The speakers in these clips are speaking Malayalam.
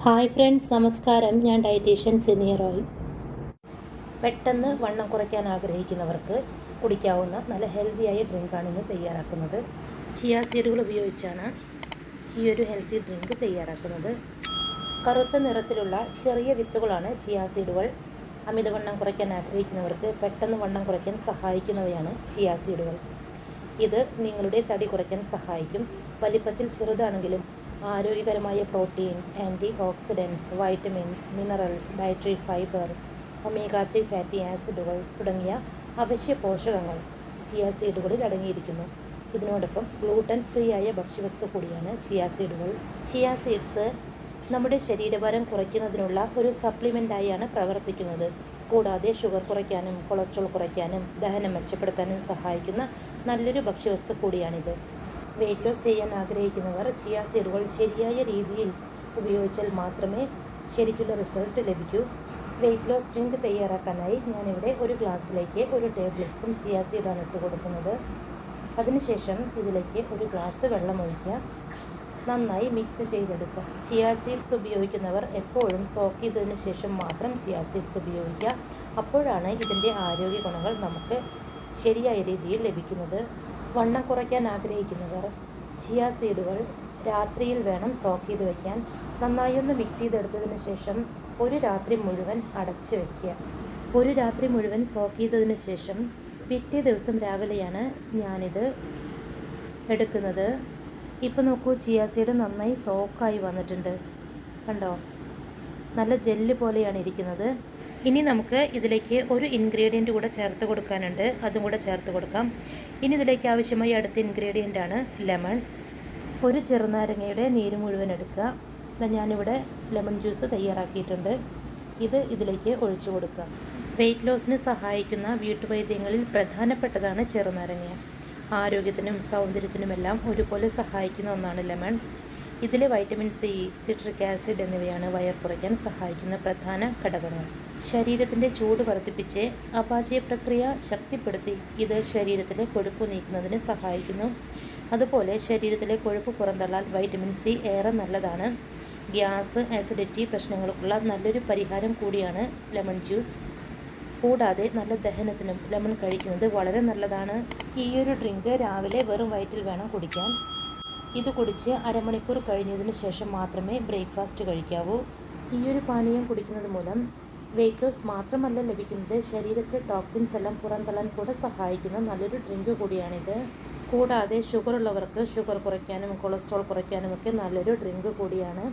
ഹായ് ഫ്രണ്ട്സ്, നമസ്കാരം. ഞാൻ ഡയറ്റീഷ്യൻ സിനിയ റോയ്. പെട്ടെന്ന് വണ്ണം കുറയ്ക്കാൻ ആഗ്രഹിക്കുന്നവർക്ക് കുടിക്കാവുന്ന നല്ല ഹെൽത്തിയായ ഡ്രിങ്കാണ് ഇന്ന് തയ്യാറാക്കുന്നത്. ചിയ സീഡുകൾ ഉപയോഗിച്ചാണ് ഈ ഒരു ഹെൽത്തി ഡ്രിങ്ക് തയ്യാറാക്കുന്നത്. കറുത്ത നിറത്തിലുള്ള ചെറിയ വിത്തുകളാണ് ചിയ സീഡുകൾ. അമിതവണ്ണം കുറയ്ക്കാൻ ആഗ്രഹിക്കുന്നവർക്ക് പെട്ടെന്ന് വണ്ണം കുറയ്ക്കാൻ സഹായിക്കുന്നവയാണ് ചിയ സീഡുകൾ. ഇത് നിങ്ങളുടെ തടി കുറയ്ക്കാൻ സഹായിക്കും. വലിപ്പത്തിൽ ചെറുതാണെങ്കിലും ആരോഗ്യകരമായ protein, antioxidants, vitamins, minerals, dietary fibre, omega 3 fatty ആസിഡുകൾ തുടങ്ങിയ അവശ്യ പോഷകങ്ങൾ ചിയ സീഡുകളിൽ അടങ്ങിയിരിക്കുന്നു. ഇതിനോടൊപ്പം ഗ്ലൂട്ടൻ ഫ്രീ ആയ ഭക്ഷ്യവസ്തു കൂടിയാണ് ചിയ സീഡുകൾ. ചിയ സീഡ്സ് നമ്മുടെ ശരീരഭാരം കുറയ്ക്കുന്നതിനുള്ള ഒരു സപ്ലിമെൻ്റായാണ് പ്രവർത്തിക്കുന്നത്. കൂടാതെ ഷുഗർ കുറയ്ക്കാനും കൊളസ്ട്രോൾ കുറയ്ക്കാനും ദഹനം മെച്ചപ്പെടുത്താനും സഹായിക്കുന്ന നല്ലൊരു ഭക്ഷ്യവസ്തു കൂടിയാണിത്. വെയിറ്റ് ലോസ് ചെയ്യാൻ ആഗ്രഹിക്കുന്നവർ ചിയ സീഡുകൾ ശരിയായ രീതിയിൽ ഉപയോഗിച്ചാൽ മാത്രമേ ശരിക്കുള്ള റിസൾട്ട് ലഭിക്കൂ. വെയിറ്റ് ലോസ് ഡ്രിങ്ക് തയ്യാറാക്കാനായി ഞാനിവിടെ ഒരു ഗ്ലാസ്സിലേക്ക് 1 ടേബിൾ സ്പൂൺ ചിയ സീഡാണ് ഇട്ട് കൊടുക്കുന്നത്. അതിനുശേഷം ഇതിലേക്ക് ഒരു ഗ്ലാസ് വെള്ളം ഒഴിക്കുക. നന്നായി മിക്സ് ചെയ്തെടുക്കുക. ചിയ സീഡ്സ് ഉപയോഗിക്കുന്നവർ എപ്പോഴും സോക്ക് ചെയ്തതിന് ശേഷം മാത്രം ചിയ സീഡ്സ് ഉപയോഗിക്കുക. അപ്പോഴാണ് ഇതിൻ്റെ ആരോഗ്യ ഗുണങ്ങൾ നമുക്ക് ശരിയായ രീതിയിൽ ലഭിക്കുന്നത്. വണ്ണം കുറയ്ക്കാൻ ആഗ്രഹിക്കുന്നവർ ചിയ സീഡുകൾ രാത്രിയിൽ വേണം സോക്ക് ചെയ്ത് വയ്ക്കാൻ. നന്നായി ഒന്ന് മിക്സ് ചെയ്തെടുത്തതിന് ശേഷം ഒരു രാത്രി മുഴുവൻ അടച്ചു വയ്ക്കുക. ഒരു രാത്രി മുഴുവൻ സോക്ക് ചെയ്തതിന് ശേഷം പിറ്റേ ദിവസം രാവിലെയാണ് ഞാനിത് എടുക്കുന്നത്. ഇപ്പോൾ നോക്കൂ, ചിയ സീഡ് നന്നായി സോക്കായി വന്നിട്ടുണ്ട്. കണ്ടോ, നല്ല ജെല്ല് പോലെയാണ് ഇരിക്കുന്നത്. ഇനി നമുക്ക് ഇതിലേക്ക് ഒരു ഇൻഗ്രീഡിയൻറ്റ് കൂടെ ചേർത്ത് കൊടുക്കാനുണ്ട്. അതും കൂടെ ചേർത്ത് കൊടുക്കാം. ഇനി ഇതിലേക്ക് ആവശ്യമായ അടുത്ത ഇൻഗ്രീഡിയൻ്റ് ആണ് ലെമൺ. ഒരു ചെറുനാരങ്ങയുടെ നീര് മുഴുവൻ എടുക്കുക. ഞാനിവിടെ ലെമൺ ജ്യൂസ് തയ്യാറാക്കിയിട്ടുണ്ട്. ഇത് ഇതിലേക്ക് ഒഴിച്ചു കൊടുക്കുക. വെയിറ്റ് ലോസിന് സഹായിക്കുന്ന വീട്ടുവൈദ്യങ്ങളിൽ പ്രധാനപ്പെട്ടതാണ് ചെറുനാരങ്ങ. ആരോഗ്യത്തിനും സൗന്ദര്യത്തിനുമെല്ലാം ഒരുപോലെ സഹായിക്കുന്ന ഒന്നാണ് ലെമൺ. ഇതിലെ വൈറ്റമിൻ സി, സിട്രിക് ആസിഡ് എന്നിവയാണ് വയർ കുറയ്ക്കാൻ സഹായിക്കുന്ന പ്രധാന ഘടകങ്ങൾ. ശരീരത്തിൻ്റെ ചൂട് വർദ്ധിപ്പിച്ച് അപാചയ പ്രക്രിയ ശക്തിപ്പെടുത്തി ഇത് ശരീരത്തിലെ കൊഴുപ്പ് നീക്കുന്നതിന് സഹായിക്കുന്നു. അതുപോലെ ശരീരത്തിലെ കൊഴുപ്പ് പുറന്തള്ളാൻ വൈറ്റമിൻ സി ഏറെ നല്ലതാണ്. ഗ്യാസ്, ആസിഡിറ്റി പ്രശ്നങ്ങൾക്കുള്ള നല്ലൊരു പരിഹാരം കൂടിയാണ് ലെമൺ ജ്യൂസ്. കൂടാതെ നല്ല ദഹനത്തിനും ലെമൺ കഴിക്കുന്നത് വളരെ നല്ലതാണ്. ഈയൊരു ഡ്രിങ്ക് രാവിലെ വെറും വയറ്റിൽ വേണം കുടിക്കാൻ. ഇത് കുടിച്ച് അരമണിക്കൂർ കഴിഞ്ഞതിന് ശേഷം മാത്രമേ ബ്രേക്ക്ഫാസ്റ്റ് കഴിക്കാവൂ. ഈയൊരു പാനീയം കുടിക്കുന്നത് മൂലം വെയിറ്റ് ലോസ് മാത്രമല്ല ലഭിക്കുന്നത്, ശരീരത്തിലെ ടോക്സിൻസ് എല്ലാം പുറന്തള്ളാൻ കൂടെ സഹായിക്കുന്ന നല്ലൊരു ഡ്രിങ്ക് കൂടിയാണിത്. കൂടാതെ ഷുഗർ ഉള്ളവർക്ക് ഷുഗർ കുറയ്ക്കാനും കൊളസ്ട്രോൾ കുറയ്ക്കാനും ഒക്കെ നല്ലൊരു ഡ്രിങ്ക് കൂടിയാണ്.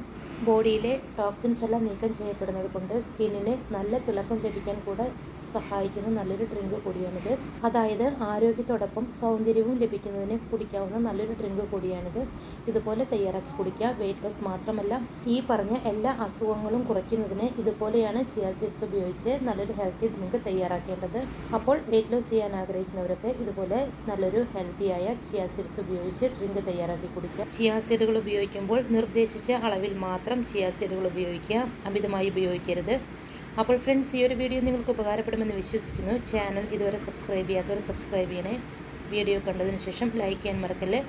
ബോഡിയിലെ ടോക്സിൻസ് എല്ലാം നീക്കം ചെയ്യപ്പെടുന്നത് കൊണ്ട് സ്കിന്നിന് നല്ല തിളക്കം ലഭിക്കാൻ കൂടെ സഹായിക്കുന്ന നല്ലൊരു ഡ്രിങ്ക് കൂടിയാണിത്. അതായത് ആരോഗ്യത്തോടൊപ്പം സൗന്ദര്യവും ലഭിക്കുന്നതിന് കുടിക്കാവുന്ന നല്ലൊരു ഡ്രിങ്ക് കൂടിയാണിത്. ഇതുപോലെ തയ്യാറാക്കി കുടിക്കുക. വെയിറ്റ് ലോസ് മാത്രമല്ല, ഈ പറഞ്ഞ എല്ലാ അസുഖങ്ങളും കുറയ്ക്കുന്നതിന് ഇതുപോലെയാണ് ചിയ സീഡ്സ് ഉപയോഗിച്ച് നല്ലൊരു ഹെൽത്തി ഡ്രിങ്ക് തയ്യാറാക്കേണ്ടത്. അപ്പോൾ വെയിറ്റ് ലോസ് ചെയ്യാൻ ആഗ്രഹിക്കുന്നവരൊക്കെ ഇതുപോലെ നല്ലൊരു ഹെൽത്തിയായ ചിയ സീഡ്സ് ഉപയോഗിച്ച് ഡ്രിങ്ക് തയ്യാറാക്കി കുടിക്കുക. ചിയ സീഡുകൾ ഉപയോഗിക്കുമ്പോൾ നിർദ്ദേശിച്ച അളവിൽ മാത്രം ചിയ സീഡുകൾ ഉപയോഗിക്കുക. അമിതമായി ഉപയോഗിക്കരുത്. അപ്പോൾ ഫ്രണ്ട്സ്, ഈ ഒരു വീഡിയോ നിങ്ങൾക്ക് ഉപകാരപ്പെടുമെന്ന് വിശ്വസിക്കുന്നു. ചാനൽ ഇതുവരെ സബ്സ്ക്രൈബ് ചെയ്യാത്തവർ സബ്സ്ക്രൈബ് ചെയ്യണേ. വീഡിയോ കണ്ടതിന് ശേഷം ലൈക്ക് ചെയ്യാൻ മറക്കല്ലേ.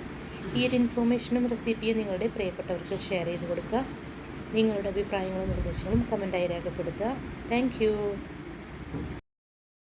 ഈ ഒരു ഇൻഫോർമേഷനും റെസിപ്പിയും നിങ്ങളുടെ പ്രിയപ്പെട്ടവർക്ക് ഷെയർ ചെയ്ത് കൊടുക്കുക. നിങ്ങളുടെ അഭിപ്രായങ്ങളും നിർദ്ദേശങ്ങളും കമൻറ്റായി രേഖപ്പെടുത്തുക. Thank you.